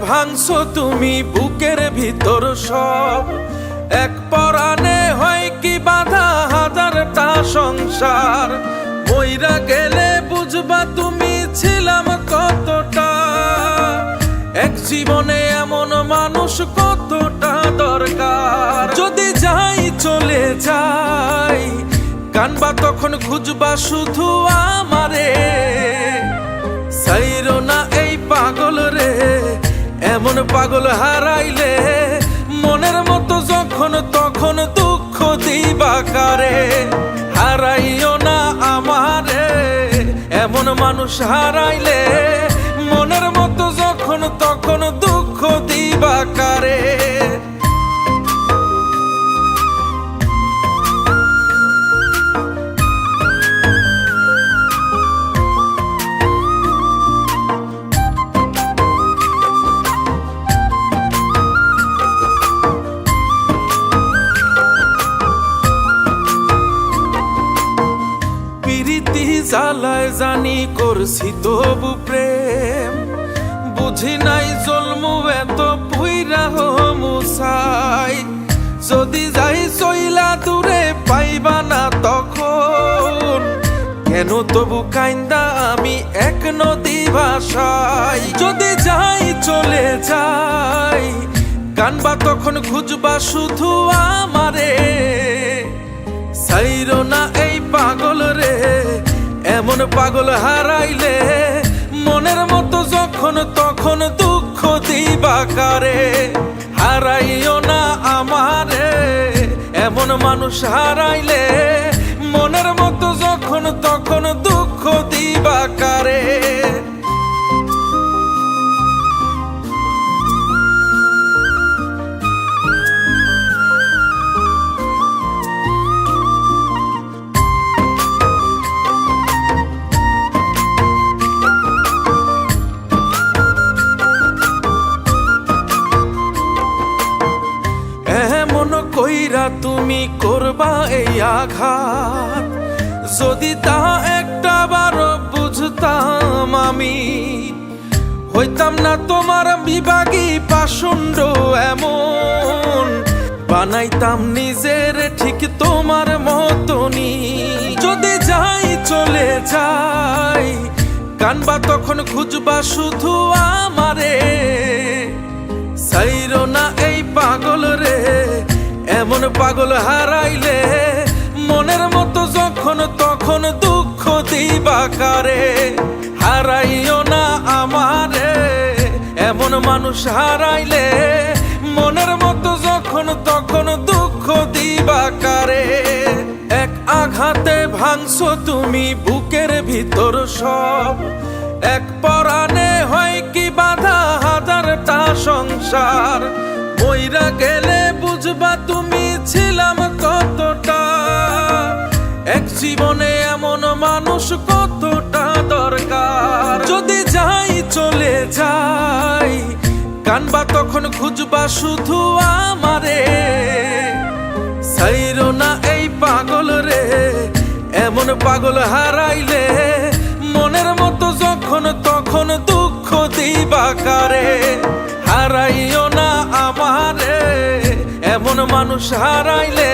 ভাঙছো তুমি বুকের ভিতর সব, এক পরাণে হয় কি বাধা হাজারটা সংসার। মইরা গেলে বুঝবা তুমি ছিলাম কতটা, এক জীবনে এমন মানুষ কতটা দরকার। যদি যাই চলে যাই কানবা তখন খুঁজবা শুধু আমারে, সাইরো না এই পাগল রে, এমন পাগল হারাইলে মনের মতো যখন তখন দুঃখ দিবা কারে। হারাইও না আমারে, এমন মানুষ হারাইলে মনের মতো যখন তখন দুঃখ দিবা কারে। জ্বালায় জানি করছি তবু প্রেম, বুঝি নাই জন্মু এত পুইরা মুসাই। যদি যাই চইলা দূরে পাইবা না তখন, কেন তবু কাইন্দা আমি এক নদী ভাষাই। যদি যাই চলে যাই কানবা তখন খুঁজবা শুধু আমারে, সাইরো না এই পাগল রে, এমন পাগল হারাইলে মনের মতো যখন তখন দুঃখ দিবা কারে। হারাইও না আমারে, এমন মানুষ হারাইলে মনের মতো যখন তখন দুঃখ দিবা কারে। কইরা তুমি করবা এই আঘাত, যদি তা একটা বার বুঝতাম আমি, হইতাম না তোমার বিভাগী পাষণ্ড এমন, বানাইতাম নিজের ঠিক তোমার মতনই। যদি যাই চলে যাই কানবা তখন খুঁজবা শুধু আমারে, সাইরো না এই পাগল রে, এমন পাগল হারাইলে মনের মতো যখন তখন দুঃখ দিবা কারে। হারাইও না আমারে, এমন মানুষ হারাইলে মনের মতো যখন তখন দুঃখ দিবা কারে। এক আঘাতে ভাঙছো তুমি বুকের ভিতর সব, এক পরাণে হয় কি বাধা হাজারটা সংসার। মইরা গেলে বুঝবা তুমি ছিলাম কতটা, এক জীবনে এমন মানুষ কতটা দরকার। যদি যাই চলে যাই কানবা তখন খুঁজবা শুধু আমারে, সাইরো না এই পাগল রে, এমন পাগল হারাইলে মনের মতো যখন তখন দুঃখ দিবা কারে। হারাইও না আমারে, এমন মানুষ হারাইলে